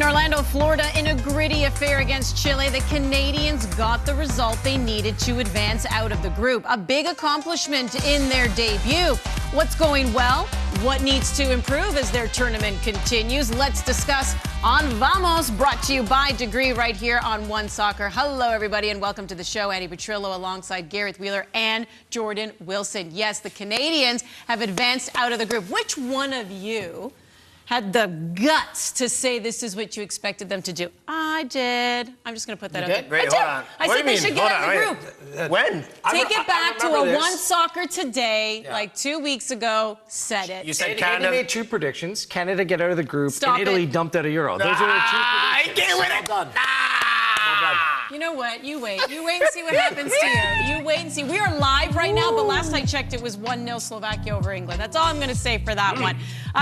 Orlando, Florida, in a gritty affair against Chile, the Canadians got the result they needed to advance out of the group. A big accomplishment in their debut. What's going well? What needs to improve as their tournament continues? Let's discuss on Vamos, brought to you by Degree right here on One Soccer. Hello, everybody, and welcome to the show. Andy Petrillo alongside Gareth Wheeler and Jordan Wilson. Yes, the Canadians have advanced out of the group. Which one of you had the guts to say this is what you expected them to do? I did. I'm just going to put that out there. Wait, hold on. I said they should get out of the group. When? Take it back to a One Soccer Today, like 2 weeks ago, said it. You said Canada Canada made two predictions. Canada get out of the group, Stop and Italy it. dumped out of Euro. Those are the two predictions. Get with it. Well done. You know what? You wait. You wait and see what happens to you. You wait and see. We are live right now, but last I checked, it was 1-0 Slovakia over England. That's all I'm going to say for that one.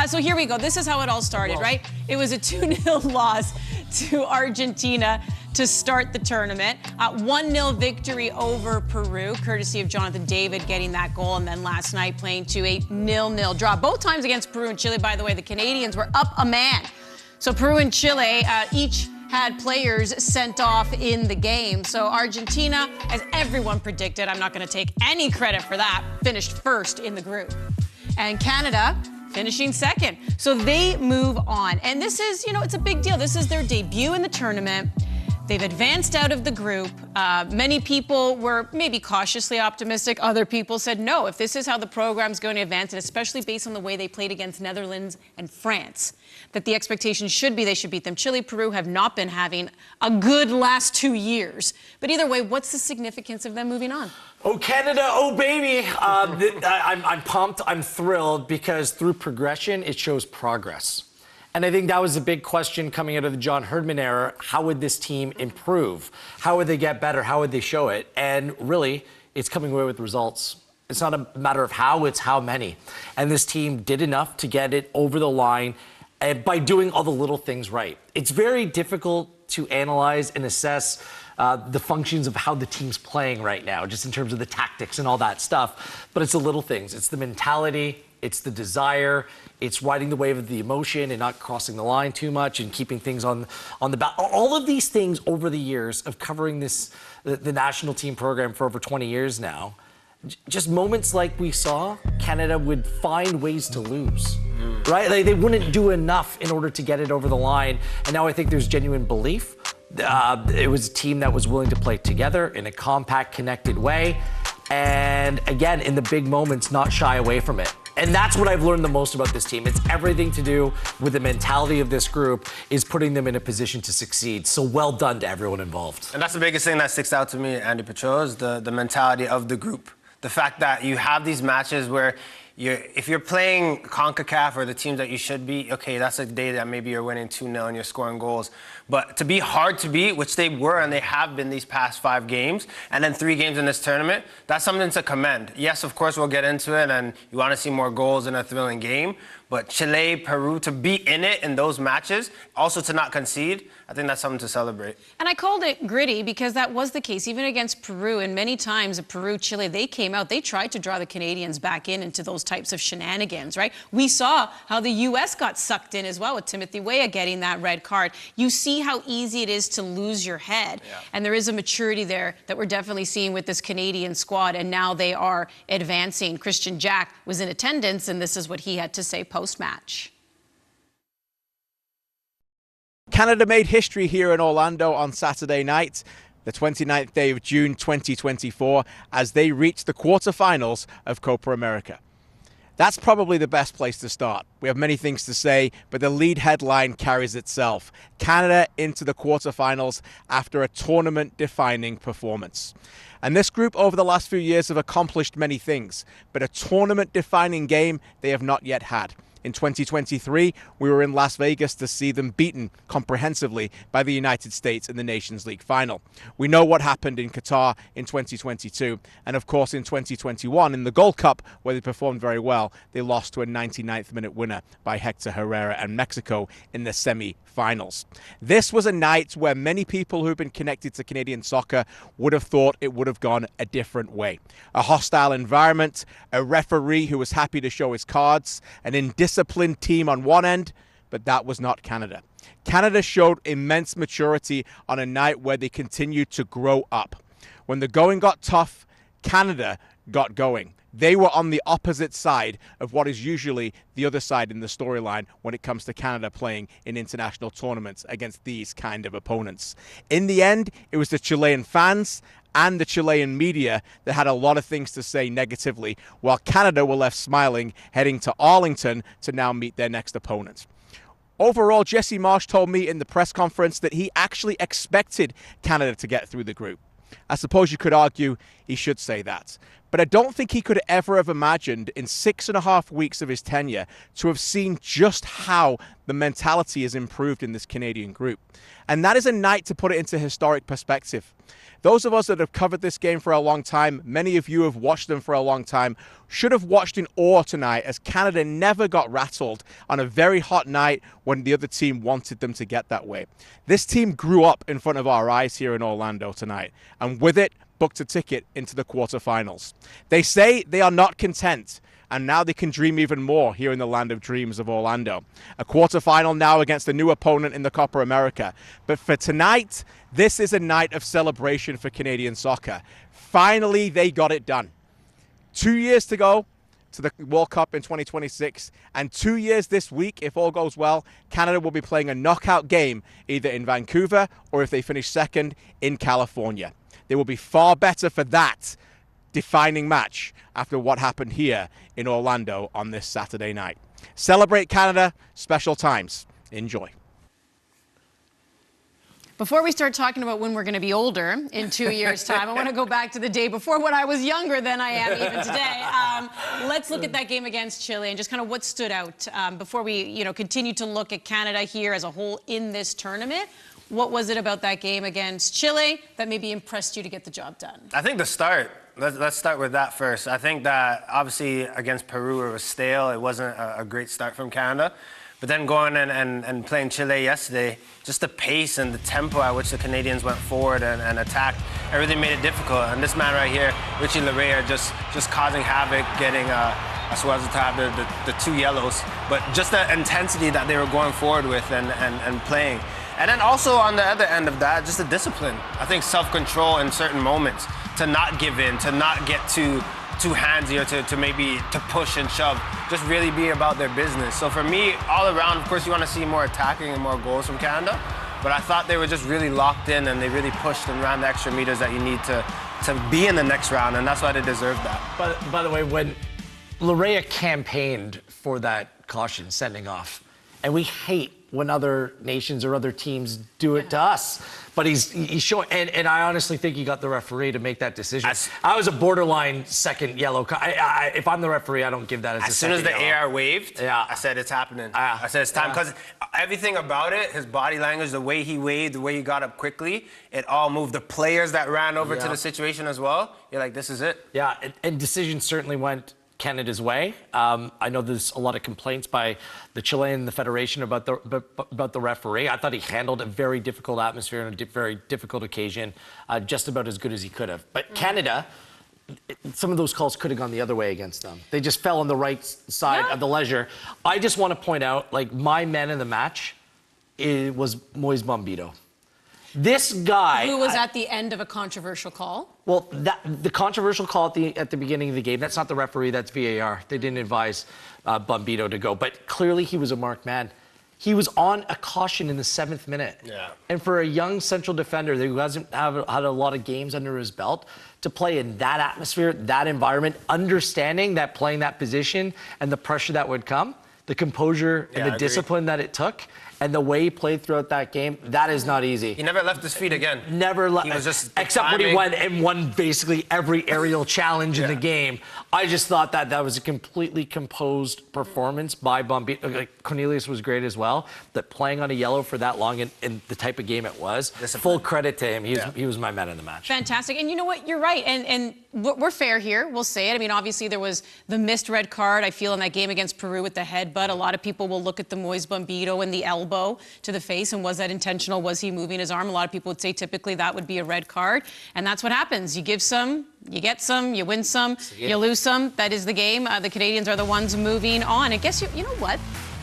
So here we go. This is how it all started, right? It was a 2-0 loss to Argentina to start the tournament. 1-0 victory over Peru, courtesy of Jonathan David getting that goal, and then last night playing to a 0-0 draw. Both times against Peru and Chile, by the way, the Canadians were up a man. So Peru and Chile each had players sent off in the game. So Argentina, as everyone predicted, I'm not going to take any credit for that, finished first in the group. And Canada finishing second. So they move on. And this is, it's a big deal. This is their debut in the tournament. They've advanced out of the group. Many people were maybe cautiously optimistic. Other people said, no, if this is how the program's going to advance, and especially based on the way they played against Netherlands and France, that the expectation should be they should beat them. Chile, Peru have not been having a good last 2 years. But either way, what's the significance of them moving on? Oh, Canada, oh, baby. I'm pumped. I'm thrilled because through progression, it shows progress. And I think that was a big question coming out of the John Herdman era. How would this team improve? How would they get better? How would they show it? And really, it's coming away with results. It's not a matter of how, it's how many. And this team did enough to get it over the line by doing all the little things right. It's very difficult to analyze and assess the functions of how the team's playing right now, just in terms of the tactics and all that stuff. But it's the little things. It's the mentality. It's the desire. It's riding the wave of the emotion and not crossing the line too much and keeping things on the back. All of these things over the years of covering the national team program for over 20 years now, just moments like we saw, Canada would find ways to lose, right? They wouldn't do enough in order to get it over the line. And now I think there's genuine belief. It was a team that was willing to play together in a compact, connected way. And again, in the big moments, not shy away from it. And that's what I've learned the most about this team. It's everything to do with the mentality of this group is putting them in a position to succeed. So well done to everyone involved. And that's the biggest thing that sticks out to me, Andy Petrillo, is the mentality of the group. The fact that you have these matches where if you're playing CONCACAF or the teams that you should beat, okay, that's a day that maybe you're winning 2-0 and you're scoring goals. But to be hard to beat, which they were and they have been these past 5 games, and then 3 games in this tournament, that's something to commend. Yes, of course, we'll get into it, and you want to see more goals in a thrilling game. But Chile, Peru, to be in it in those matches, also to not concede, I think that's something to celebrate. And I called it gritty because that was the case, even against Peru. And many times, Peru, Chile, they came out, they tried to draw the Canadians back into those types of shenanigans, right? We saw how the U.S. got sucked in as well with Timothy Weah getting that red card. You see how easy it is to lose your head. Yeah. And there is a maturity there that we're definitely seeing with this Canadian squad. And now they are advancing. Christian Jack was in attendance, and this is what he had to say post-match. Canada made history here in Orlando on Saturday night, the 29th day of June 2024, as they reached the quarterfinals of Copa America. That's probably the best place to start. We have many things to say, but the lead headline carries itself. Canada into the quarterfinals after a tournament-defining performance. And this group over the last few years have accomplished many things, but a tournament-defining game they have not yet had. In 2023, we were in Las Vegas to see them beaten comprehensively by the United States in the Nations League final. We know what happened in Qatar in 2022, and of course in 2021 in the Gold Cup, where they performed very well, they lost to a 99th minute winner by Hector Herrera and Mexico in the semi-finals. This was a night where many people who've been connected to Canadian soccer would have thought it would have gone a different way. A hostile environment, a referee who was happy to show his cards, an indisciplined team on one end, but that was not Canada. Canada showed immense maturity on a night where they continued to grow up. When the going got tough, Canada got going. They were on the opposite side of what is usually the other side in the storyline when it comes to Canada playing in international tournaments against these kind of opponents. In the end, it was the Chilean fans and the Chilean media that had a lot of things to say negatively, while Canada were left smiling, heading to Arlington to now meet their next opponent. Overall, Jesse Marsch told me in the press conference that he actually expected Canada to get through the group. I suppose you could argue he should say that. But I don't think he could ever have imagined in 6.5 weeks of his tenure to have seen just how the mentality has improved in this Canadian group. And that is a night to put it into historic perspective. Those of us that have covered this game for a long time, many of you have watched them for a long time, should have watched in awe tonight as Canada never got rattled on a very hot night when the other team wanted them to get that way. This team grew up in front of our eyes here in Orlando tonight, and with it, booked a ticket into the quarterfinals. They say they are not content, and now they can dream even more here in the land of dreams of Orlando. A quarterfinal now against a new opponent in the Copa America. But for tonight, this is a night of celebration for Canadian soccer. Finally, they got it done. 2 years to go to the World Cup in 2026, and 2 years this week, if all goes well, Canada will be playing a knockout game either in Vancouver or, if they finish second, in California. They will be far better for that defining match after what happened here in Orlando on this Saturday night. Celebrate Canada, special times. Enjoy. Before we start talking about when we're going to be older in 2 years' time, I want to go back to the day before when I was younger than I am even today. Let's look at that game against Chile and just kind of what stood out before we, continue to look at Canada here as a whole in this tournament. What was it about that game against Chile that maybe impressed you to get the job done? I think the start. Let's start with that first. I think that obviously against Peru it was stale. It wasn't a great start from Canada. But then going and playing Chile yesterday, just the pace and the tempo at which the Canadians went forward and attacked, everything made it difficult. And this man right here, Richie Laryea, just causing havoc, getting Suarez to have the 2 yellows. But just the intensity that they were going forward with and playing. And then also on the other end of that, just the discipline. I think self-control in certain moments, to not give in, to not get too handsy, or to push and shove, just really be about their business. So for me, all around, of course, you want to see more attacking and more goals from Canada, but I thought they were just really locked in and they really pushed and ran the extra meters that you need to be in the next round, and that's why they deserve that. But by the way, when Laryea campaigned for that caution sending off, and we hate when other nations or other teams do it to us. But he's showing, and I honestly think he got the referee to make that decision. I was a borderline second yellow card. If I'm the referee, I don't give that as a second yellow. As soon as the AR waved, I said it's happening. I said it's time, because everything about it, his body language, the way he waved, the way he got up quickly, it all moved. The players that ran over to the situation as well, you're like, this is it. Yeah, and decisions certainly went Canada's way. I know there's a lot of complaints by the Chilean and the Federation about the referee. I thought he handled a very difficult atmosphere on a very difficult occasion, just about as good as he could have. But Canada, some of those calls could have gone the other way against them. They just fell on the right side of the ledger. I just want to point out, my man in the match was Moise Bombito. This guy, who was at the end of a controversial call. Well, the controversial call at the beginning of the game, that's not the referee, that's VAR. They didn't advise Bombito to go, but clearly he was a marked man. He was on a caution in the 7th minute. Yeah. And for a young central defender who hasn't had a lot of games under his belt, to play in that atmosphere, that environment, understanding that playing that position and the pressure that would come, the composure and the discipline that it took, and the way he played throughout that game, that is not easy. He never left his feet again. Never left. He was just except when he won basically every aerial challenge in the game. I just thought that was a completely composed performance by Bombito. Cornelius was great as well. But playing on a yellow for that long in the type of game it was, full credit to him. He was my man in the match. Fantastic. And you know what? You're right. And we're fair here. We'll say it. I mean, obviously there was the missed red card, I feel, in that game against Peru with the headbutt. A lot of people will look at the Moise Bombito and the elbow to the face, and was that intentional? Was he moving his arm? A lot of people would say typically that would be a red card, and that's what happens. You give some, you get some, you win some, you lose some. That is the game. The Canadians are the ones moving on. I guess you know what?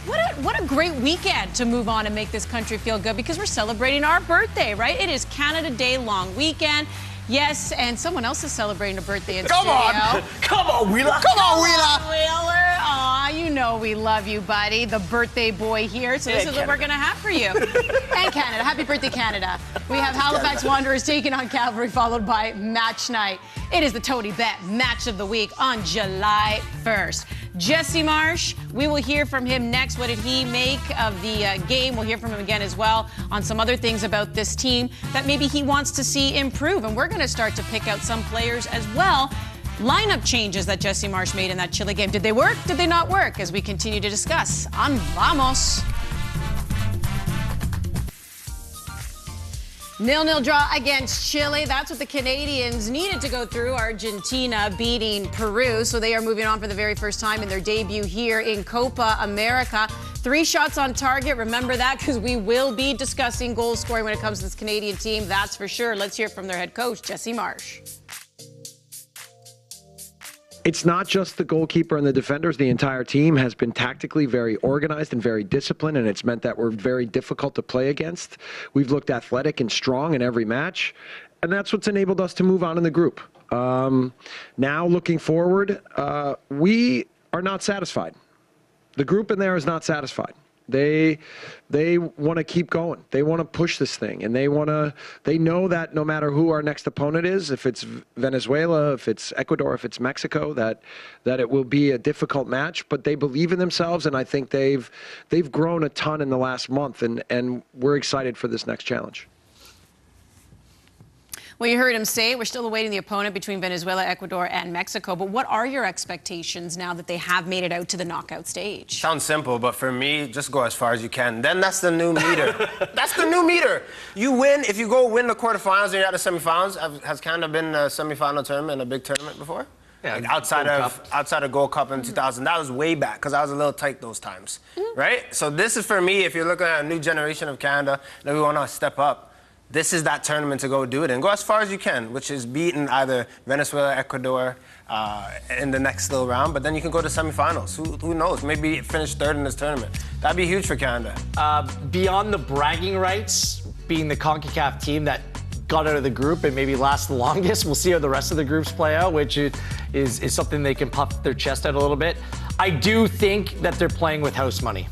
What a great weekend to move on and make this country feel good, because we're celebrating our birthday, right? It is Canada Day long weekend. Yes, and someone else is celebrating a birthday in studio. Come on, Wheeler. Wheeler. Aw, you know we love you, buddy. The birthday boy here. So this is what we're going to have for you. And Canada. Happy birthday, Canada. We have Halifax Wanderers taking on Calgary, followed by match night. It is the Tony Bet Match of the Week on July 1st. Jesse Marsch, we will hear from him next. What did he make of the game? We'll hear from him again as well on some other things about this team that maybe he wants to see improve. And we're going to start to pick out some players as well. Lineup changes that Jesse Marsch made in that Chile game. Did they work? Did they not work? As we continue to discuss on Vamos. 0-0 draw against Chile. That's what the Canadians needed to go through. Argentina beating Peru. So they are moving on for the very first time in their debut here in Copa America. 3 shots on target. Remember that, because we will be discussing goal scoring when it comes to this Canadian team. That's for sure. Let's hear from their head coach, Jesse Marsch. It's not just the goalkeeper and the defenders. The entire team has been tactically very organized and very disciplined, and it's meant that we're very difficult to play against. We've looked athletic and strong in every match, and that's what's enabled us to move on in the group. Now, looking forward, we are not satisfied. The group in there is not satisfied. They want to keep going. They want to push this thing, and they know that no matter who our next opponent is, if it's Venezuela, if it's Ecuador, if it's Mexico, that it will be a difficult match. But they believe in themselves, and I think they've grown a ton in the last month, and we're excited for this next challenge. Well, you heard him say we're still awaiting the opponent between Venezuela, Ecuador, and Mexico. But what are your expectations now that they have made it out to the knockout stage? Sounds simple, but for me, just go as far as you can. Then that's the new meter. That's the new meter. You win. If you go win the quarterfinals and you're at the semifinals, has Canada been in a semifinal tournament, a big tournament before? Yeah, like outside of Gold Cup in 2000. That was way back, because I was a little tight those times, right? So this is for me, if you're looking at a new generation of Canada that we want to step up, this is that tournament to go do it and go as far as you can, which is beating either Venezuela, Ecuador in the next little round, but then you can go to semifinals. Who knows? Maybe finish 3rd in this tournament. That'd be huge for Canada. Beyond the bragging rights, being the CONCACAF team that got out of the group and maybe last the longest, we'll see how the rest of the groups play out, which is something they can puff their chest out a little bit. I do think that they're playing with house money.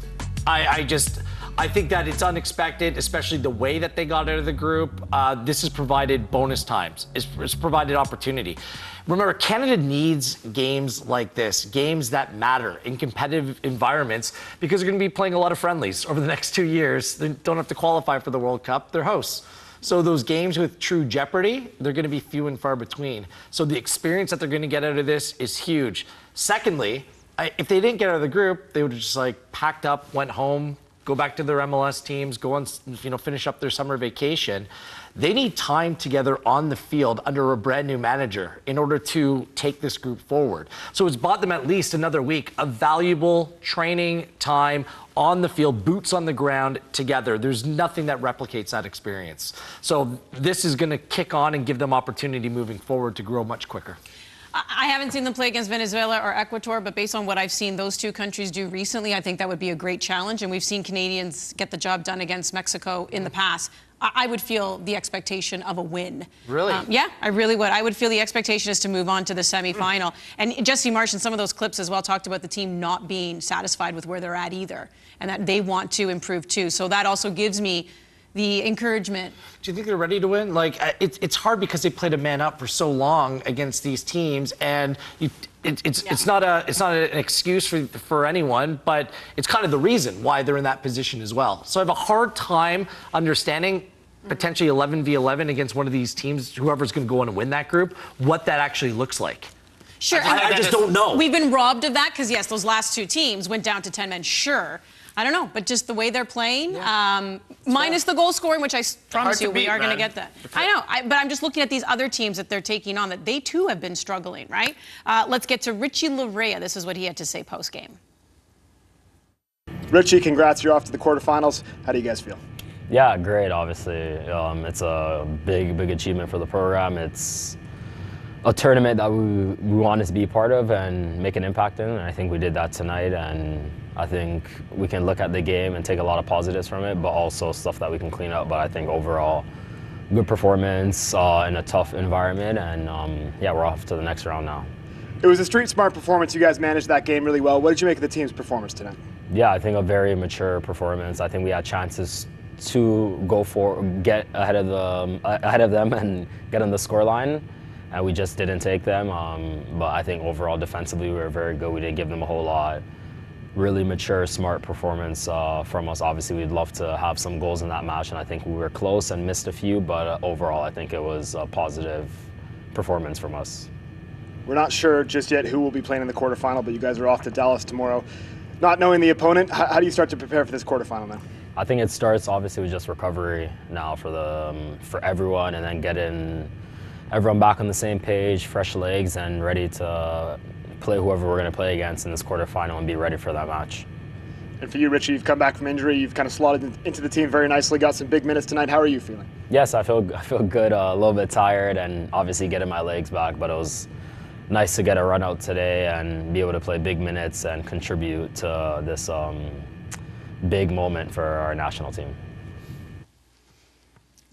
I think that it's unexpected, especially the way that they got out of the group. This has provided bonus times. It's provided opportunity. Remember, Canada needs games like this, games that matter in competitive environments, because they're going to be playing a lot of friendlies over the next 2 years. They don't have to qualify for the World Cup. They're hosts. So those games with true jeopardy, they're going to be few and far between. So the experience that they're going to get out of this is huge. Secondly, if they didn't get out of the group, they would have just packed up, went home, go back to their MLS teams, go on, finish up their summer vacation. They need time together on the field under a brand new manager in order to take this group forward. So it's bought them at least another week of valuable training time on the field, boots on the ground together. There's nothing that replicates that experience. So this is going to kick on and give them opportunity moving forward to grow much quicker. I haven't seen them play against Venezuela or Ecuador, but based on what I've seen those two countries do recently, I think that would be a great challenge. And we've seen Canadians get the job done against Mexico in the past. I would feel the expectation of a win. Really? Yeah, I really would. I would feel the expectation is to move on to the semifinal. And Jesse Marsch in some of those clips as well talked about the team not being satisfied with where they're at either, and that they want to improve too. So that also gives me the encouragement. Do you think they're ready to win? It's hard because they played a man up for so long against these teams, and it's not an excuse for anyone, but it's kind of the reason why they're in that position as well. So I have a hard time understanding potentially 11v11 against one of these teams, whoever's going to go on and win that group, what that actually looks like. Sure. I just don't know. We've been robbed of that because, yes, those last two teams went down to 10 men, sure. I don't know, but just the way they're playing, minus the goal scoring, which I promise you we are going to get that. I know, but I'm just looking at these other teams that they're taking on, that they too have been struggling, right? Let's get to Richie Larea. This is what he had to say post-game. Richie, congrats. You're off to the quarterfinals. How do you guys feel? Yeah, great, obviously. It's a big achievement for the program. It's a tournament that we wanted to be part of and make an impact in, and I think we did that tonight. And I think we can look at the game and take a lot of positives from it, but also stuff that we can clean up. But I think overall, good performance in a tough environment, and yeah, we're off to the next round now. It was a street smart performance. You guys managed that game really well. What did you make of the team's performance tonight? Yeah, I think a very mature performance. I think we had chances to get ahead of them and get on the scoreline, and we just didn't take them. But I think overall defensively we were very good. We didn't give them a whole lot. Really mature, smart performance from us. Obviously, we'd love to have some goals in that match, and I think we were close and missed a few, but overall, I think it was a positive performance from us. We're not sure just yet who will be playing in the quarterfinal, but you guys are off to Dallas tomorrow. Not knowing the opponent, how do you start to prepare for this quarterfinal now? I think it starts obviously with just recovery now for everyone, and then getting everyone back on the same page, fresh legs, and ready to play whoever we're going to play against in this quarterfinal and be ready for that match. And for you, Richie, you've come back from injury. You've kind of slotted into the team very nicely, got some big minutes tonight. How are you feeling? Yes, I feel good, a little bit tired, and obviously getting my legs back, but it was nice to get a run out today and be able to play big minutes and contribute to this big moment for our national team.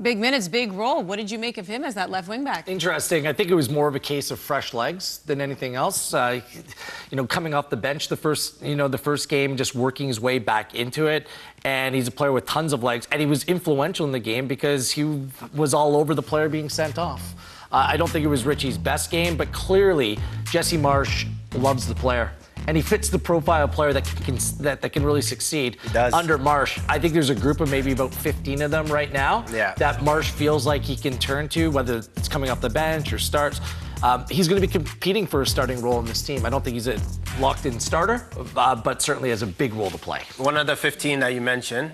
Big minutes, big role. What did you make of him as that left wing back? Interesting. I think it was more of a case of fresh legs than anything else. Coming off the bench the first game, just working his way back into it. And he's a player with tons of legs. And he was influential in the game because he was all over the player being sent off. I don't think it was Richie's best game, but clearly Jesse Marsch loves the player. And he fits the profile of player that can really succeed under Marsch. I think there's a group of maybe about 15 of them right now that Marsch feels like he can turn to, whether it's coming off the bench or starts. He's going to be competing for a starting role in this team. I don't think he's a locked-in starter, but certainly has a big role to play. One of the 15 that you mentioned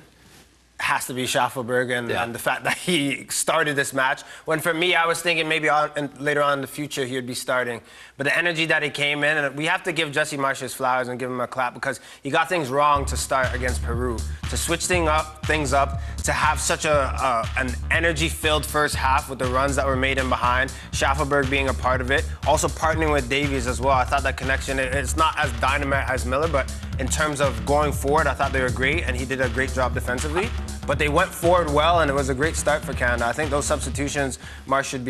has to be Shaffelburg, and the fact that he started this match, when for me I was thinking maybe later on in the future he would be starting, but the energy that he came in, and we have to give Jesse Marsch his flowers and give him a clap, because he got things wrong to start against Peru, to switch things up, to have such an energy-filled first half with the runs that were made in behind, Shaffelburg being a part of it, also partnering with Davies as well. I thought that connection, it's not as dynamite as Miller, but in terms of going forward, I thought they were great, and he did a great job defensively. But they went forward well, and it was a great start for Canada. I think those substitutions, Marsch should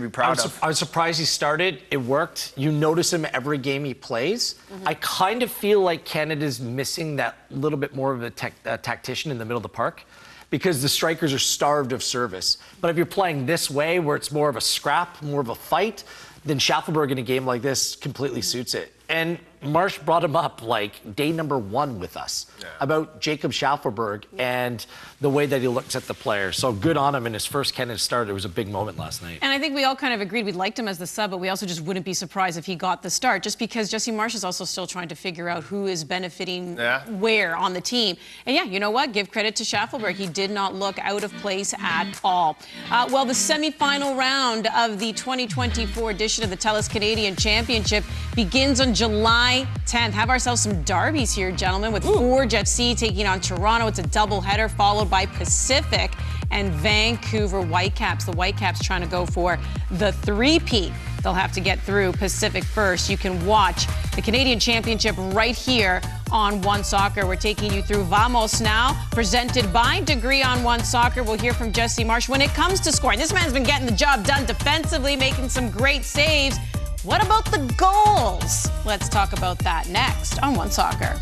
be proud of. I was surprised he started. It worked. You notice him every game he plays. I kind of feel like Canada's missing that little bit more of a tactician in the middle of the park, because the strikers are starved of service. But if you're playing this way, where it's more of a scrap, more of a fight, then Shaffelburg in a game like this completely suits it. And Marsch brought him up like day number 1 with us about Jacob Shaffelburg and the way that he looks at the player. So good on him in his first Canada start. It was a big moment last night. And I think we all kind of agreed we liked him as the sub, but we also just wouldn't be surprised if he got the start, just because Jesse Marsch is also still trying to figure out who is benefiting where on the team. And yeah, you know what? Give credit to Shaffelburg. He did not look out of place at all. Well, the semifinal round of the 2024 edition of the TELUS Canadian Championship begins on July 10th. Have ourselves some derbies here, gentlemen, with Forge FC taking on Toronto. It's a doubleheader followed by Pacific and Vancouver Whitecaps. The Whitecaps trying to go for the three-peat. They'll have to get through Pacific first. You can watch the Canadian Championship right here on One Soccer. We're taking you through Vamos now, presented by Degree on One Soccer. We'll hear from Jesse Marsch. When it comes to scoring, this man's been getting the job done defensively, making some great saves. What about the goals? Let's talk about that next on One Soccer.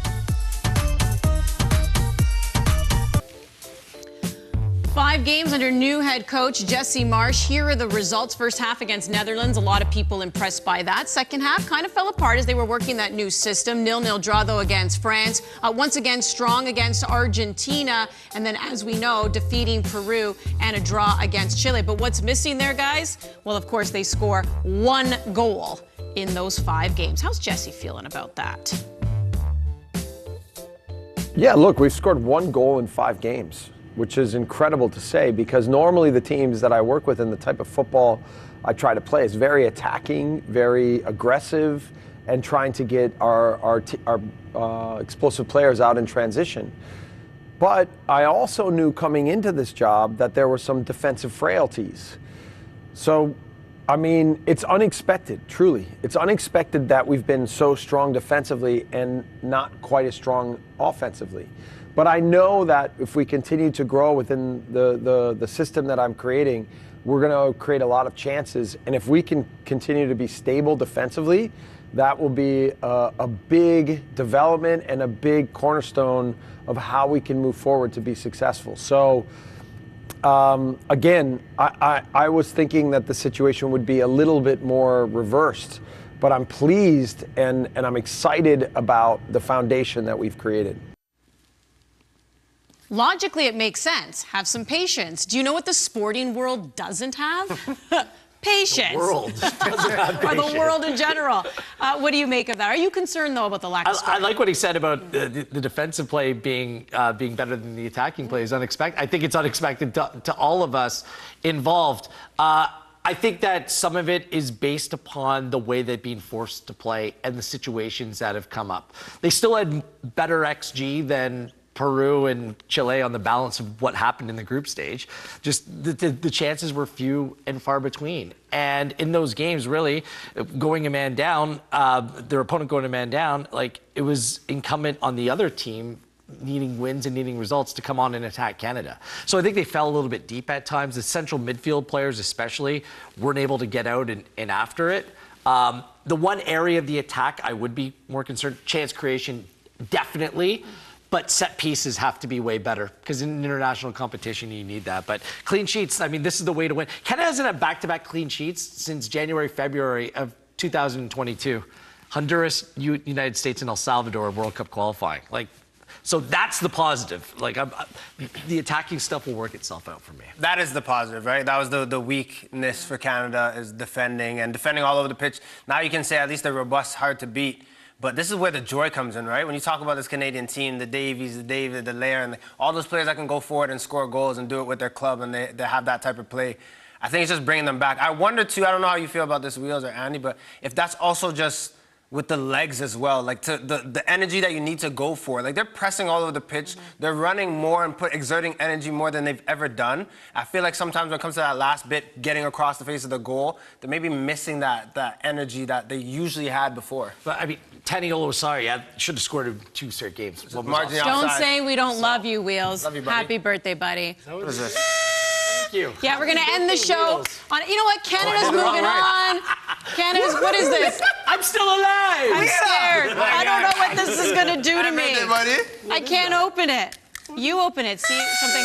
5 games under new head coach Jesse Marsch. Here are the results. First half against Netherlands. A lot of people impressed by that. Second half kind of fell apart as they were working that new system. 0-0 draw, though, against France. Once again, strong against Argentina. And then, as we know, defeating Peru and a draw against Chile. But what's missing there, guys? Well, of course, they score 1 goal in those 5 games. How's Jesse feeling about that? Yeah, look, we've scored 1 goal in 5 games, which is incredible to say, because normally the teams that I work with and the type of football I try to play is very attacking, very aggressive, and trying to get our explosive players out in transition. But I also knew coming into this job that there were some defensive frailties. So I mean, it's unexpected, truly. It's unexpected that we've been so strong defensively and not quite as strong offensively. But I know that if we continue to grow within the system that I'm creating, we're going to create a lot of chances. And if we can continue to be stable defensively, that will be a big development and a big cornerstone of how we can move forward to be successful. So, again, I was thinking that the situation would be a little bit more reversed, but I'm pleased and I'm excited about the foundation that we've created. Logically, it makes sense. Have some patience. Do you know what the sporting world doesn't have? Patience. The world doesn't have patience. Or the world in general. What do you make of that? Are you concerned, though, about the lack of scoring? I like what he said about the defensive play being better than the attacking play is unexpected. I think it's unexpected to all of us involved. I think that some of it is based upon the way they've been forced to play and the situations that have come up. They still had better XG than Peru and Chile on the balance of what happened in the group stage. Just the chances were few and far between. And in those games, really, going a man down, their opponent going a man down, like it was incumbent on the other team needing wins and needing results to come on and attack Canada. So I think they fell a little bit deep at times. The central midfield players especially weren't able to get out and after it. The one area of the attack I would be more concerned, chance creation, definitely. But set pieces have to be way better because in international competition, you need that. But clean sheets, I mean, this is the way to win. Canada hasn't had back-to-back clean sheets since January, February of 2022. Honduras, United States, and El Salvador World Cup qualifying. Like, so that's the positive. Like, the attacking stuff will work itself out for me. That is the positive, right? That was the weakness for Canada is defending and defending all over the pitch. Now you can say at least they're robust, hard to beat. But this is where the joy comes in, right? When you talk about this Canadian team, the Davies, the David, the Lair, and all those players that can go forward and score goals and do it with their club and they have that type of play, I think it's just bringing them back. I wonder, too, I don't know how you feel about this, Wheels or Andy, but if that's also just with the legs as well, like the energy that you need to go for. Like they're pressing all over the pitch. They're running more and exerting energy more than they've ever done. I feel like sometimes when it comes to that last bit, getting across the face of the goal, they're maybe missing that energy that they usually had before. But I mean, Taniolo, sorry, I should have scored in 2 straight games. Don't say we don't love you, Wheels. Love you, buddy. Happy birthday, buddy. What is this? Thank you. Yeah, we're going to end the show on, you know what, Canada's moving on. Canada's, what is this? I'm still alive. I'm scared. I don't know what this is going to do to me. Buddy. I can't open it. You open it. See, something.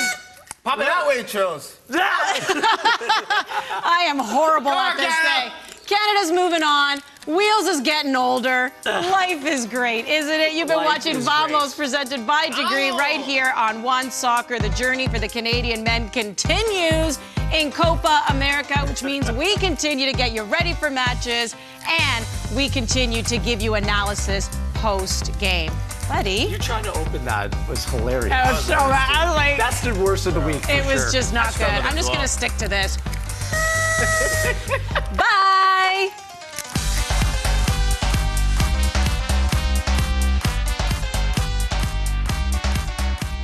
Pop it that way, Trills. I am horrible at this thing. Canada's moving on. Wheels is getting older. Life is great, isn't it? You've been watching Vamos presented by Degree right here on One Soccer. The journey for the Canadian men continues in Copa America, which means we continue to get you ready for matches and we continue to give you analysis post-game. Buddy. You trying to open that was hilarious. That was so bad. I was like, that's the worst of the week. It was just not good. I'm just going to stick to this. Bye.